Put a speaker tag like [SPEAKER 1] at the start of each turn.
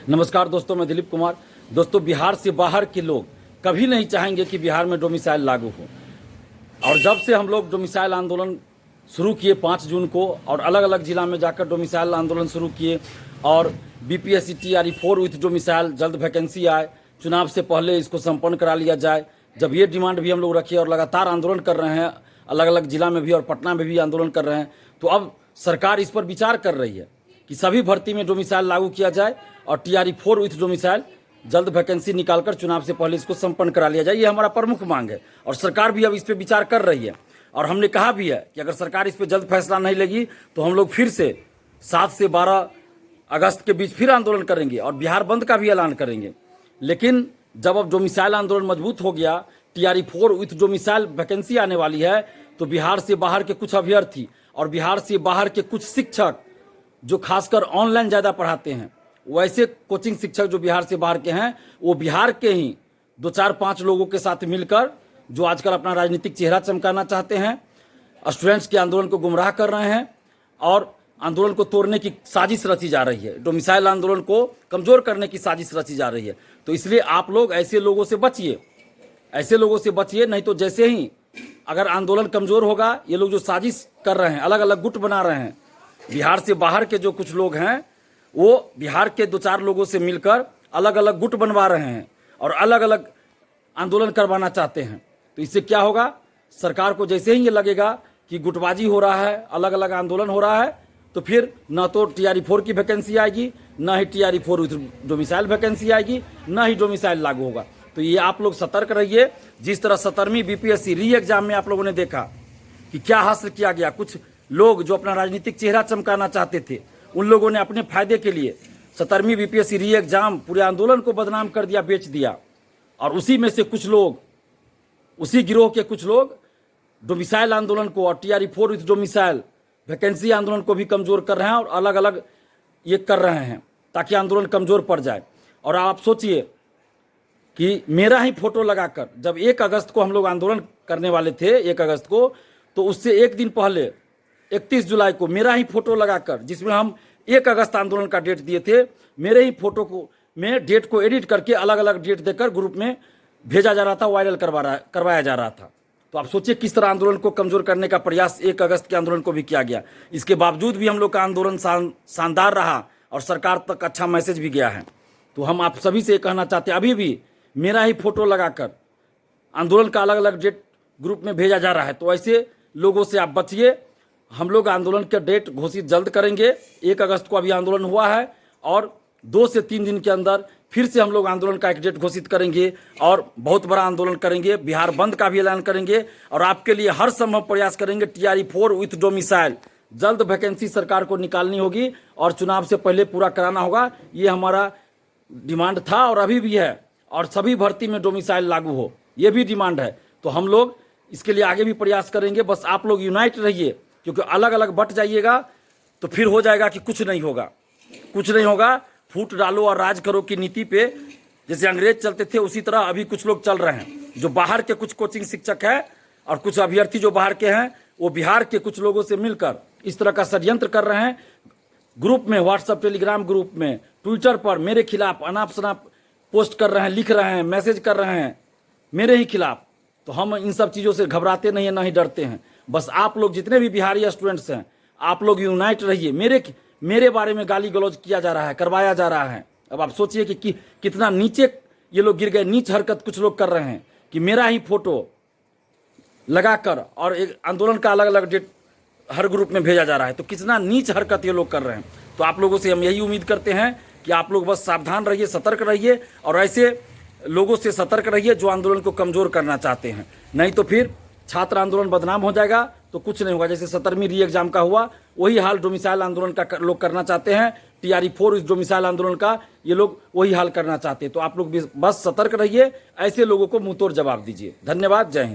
[SPEAKER 1] नमस्कार दोस्तों, मैं दिलीप कुमार। दोस्तों, बिहार से बाहर के लोग कभी नहीं चाहेंगे कि बिहार में डोमिसाइल लागू हो। और जब से हम लोग डोमिसाइल आंदोलन शुरू किए 5 जून को, और अलग अलग जिला में जाकर डोमिसाइल आंदोलन शुरू किए, और बीपीएससी टीआरई 4 विथ डोमिसाइल, जल्द वैकेंसी आए, चुनाव से पहले इसको संपन्न करा लिया जाए। जब ये डिमांड भी हम लोग रखे और लगातार आंदोलन कर रहे हैं, अलग अलग जिला में भी और पटना में भी आंदोलन कर रहे हैं, तो अब सरकार इस पर विचार कर रही है कि सभी भर्ती में डोमिसाइल लागू किया जाए और टीआरई 4 विथ डोमिसाइल जल्द वैकेंसी निकालकर चुनाव से पहले इसको संपन्न करा लिया जाए। ये हमारा प्रमुख मांग है और सरकार भी अब इस पर विचार कर रही है। और हमने कहा भी है कि अगर सरकार इस पर जल्द फैसला नहीं लेगी तो हम लोग फिर से 7 से 12 अगस्त के बीच फिर आंदोलन करेंगे और बिहार बंद का भी ऐलान करेंगे। लेकिन जब अब डोमिसाइल आंदोलन मजबूत हो गया, टीआरई 4 विथ डोमिसाइल वैकेंसी आने वाली है, तो बिहार से बाहर के कुछ अभ्यर्थी और बिहार से बाहर के कुछ शिक्षक जो खासकर ऑनलाइन ज़्यादा पढ़ाते हैं, वैसे कोचिंग शिक्षक जो बिहार से बाहर के हैं, वो बिहार के ही 2-4-5 लोगों के साथ मिलकर जो आजकल अपना राजनीतिक चेहरा चमकाना चाहते हैं, स्टूडेंट्स के आंदोलन को गुमराह कर रहे हैं और आंदोलन को तोड़ने की साजिश रची जा रही है, डोमिसाइल आंदोलन को कमज़ोर करने की साजिश रची जा रही है। तो इसलिए आप लोग ऐसे लोगों से बचिए, ऐसे लोगों से बचिए, नहीं तो जैसे ही अगर आंदोलन कमज़ोर होगा, ये लोग जो साजिश कर रहे हैं, अलग अलग गुट बना रहे हैं, बिहार से बाहर के जो कुछ लोग हैं वो बिहार के 2-4 लोगों से मिलकर अलग अलग गुट बनवा रहे हैं और अलग अलग आंदोलन करवाना चाहते हैं। तो इससे क्या होगा, सरकार को जैसे ही ये लगेगा कि गुटबाजी हो रहा है, अलग अलग आंदोलन हो रहा है, तो फिर न तो टीआरई 4 की वैकेंसी आएगी, न ही टीआरई 4 विथ डोमिसाइल वैकेंसी आएगी, न ही डोमिसाइल लागू होगा। तो ये आप लोग सतर्क रहिए। जिस तरह 17वीं बीपीएससी री एग्जाम में आप लोगों ने देखा कि क्या हासिल किया गया, कुछ लोग जो अपना राजनीतिक चेहरा चमकाना चाहते थे, उन लोगों ने अपने फायदे के लिए 17वीं बीपीएससी री एग्जाम पूरे आंदोलन को बदनाम कर दिया, बेच दिया। और उसी में से कुछ लोग, उसी गिरोह के कुछ लोग डोमिसाइल आंदोलन को और टीआरई 4 विथ डोमिसाइल वैकेंसी आंदोलन को भी कमज़ोर कर रहे हैं और अलग अलग ये कर रहे हैं ताकि आंदोलन कमज़ोर पड़ जाए। और आप सोचिए कि मेरा ही फोटो लगाकर जब 1 अगस्त को हम लोग आंदोलन करने वाले थे, 1 अगस्त को, तो उससे एक दिन पहले 31 जुलाई को मेरा ही फोटो लगाकर, जिसमें हम 1 अगस्त आंदोलन का डेट दिए थे, मेरे ही फोटो को में डेट को एडिट करके अलग अलग डेट देकर ग्रुप में भेजा जा रहा था, वायरल करवाया जा रहा था। तो आप सोचिए किस तरह आंदोलन को कमज़ोर करने का प्रयास 1 अगस्त के आंदोलन को भी किया गया। इसके बावजूद भी हम लोग का आंदोलन शानदार रहा और सरकार तक अच्छा मैसेज भी गया है। तो हम आप सभी से कहना चाहते हैं, अभी भी मेरा ही फोटो लगाकर आंदोलन का अलग अलग डेट ग्रुप में भेजा जा रहा है, तो ऐसे लोगों से आप बचिए। हम लोग आंदोलन का डेट घोषित जल्द करेंगे। 1 अगस्त को अभी आंदोलन हुआ है और 2 से 3 दिन के अंदर फिर से हम लोग आंदोलन का एक डेट घोषित करेंगे और बहुत बड़ा आंदोलन करेंगे, बिहार बंद का भी ऐलान करेंगे और आपके लिए हर संभव प्रयास करेंगे। टीआरई 4 विथ डोमिसाइल जल्द वैकेंसी सरकार को निकालनी होगी और चुनाव से पहले पूरा कराना होगा। ये हमारा डिमांड था और अभी भी है, और सभी भर्ती में डोमिसाइल लागू हो, ये भी डिमांड है। तो हम लोग इसके लिए आगे भी प्रयास करेंगे। बस आप लोग यूनाइट रहिए, क्योंकि अलग अलग बट जाइएगा तो फिर हो जाएगा कि कुछ नहीं होगा, कुछ नहीं होगा। फूट डालो और राज करो की नीति पे जैसे अंग्रेज चलते थे, उसी तरह अभी कुछ लोग चल रहे हैं। जो बाहर के कुछ कोचिंग शिक्षक हैं और कुछ अभ्यर्थी जो बाहर के हैं, वो बिहार के कुछ लोगों से मिलकर इस तरह का षड्यंत्र कर रहे हैं। ग्रुप में, व्हाट्सएप टेलीग्राम ग्रुप में, ट्विटर पर मेरे खिलाफ अनाप शनाप पोस्ट कर रहे हैं, लिख रहे हैं, मैसेज कर रहे हैं मेरे ही खिलाफ। तो हम इन सब चीज़ों से घबराते नहीं हैं, ना ही डरते हैं। बस आप लोग जितने भी बिहारी स्टूडेंट्स हैं, आप लोग यूनाइट रहिए। मेरे बारे में गाली गलौज किया जा रहा है, करवाया जा रहा है। अब आप सोचिए कि कितना नीचे ये लोग गिर गए। नीच हरकत कुछ लोग कर रहे हैं कि मेरा ही फोटो लगाकर और एक आंदोलन का अलग अलग डेट हर ग्रुप में भेजा जा रहा है। तो कितना नीच हरकत ये लोग कर रहे हैं। तो आप लोगों से हम यही उम्मीद करते हैं कि आप लोग बस सावधान रहिए, सतर्क रहिए और ऐसे लोगों से सतर्क रहिए जो आंदोलन को कमज़ोर करना चाहते हैं। नहीं तो फिर छात्र आंदोलन बदनाम हो जाएगा तो कुछ नहीं होगा। जैसे 17वीं री एग्जाम का हुआ, वही हाल डोमिसाइल आंदोलन का लोग करना चाहते हैं। टीआरई 4 इस डोमिसाइल आंदोलन का ये लोग वही हाल करना चाहते हैं। तो आप लोग बस सतर्क रहिए, ऐसे लोगों को मुंहतोड़ जवाब दीजिए। धन्यवाद, जय हिंद।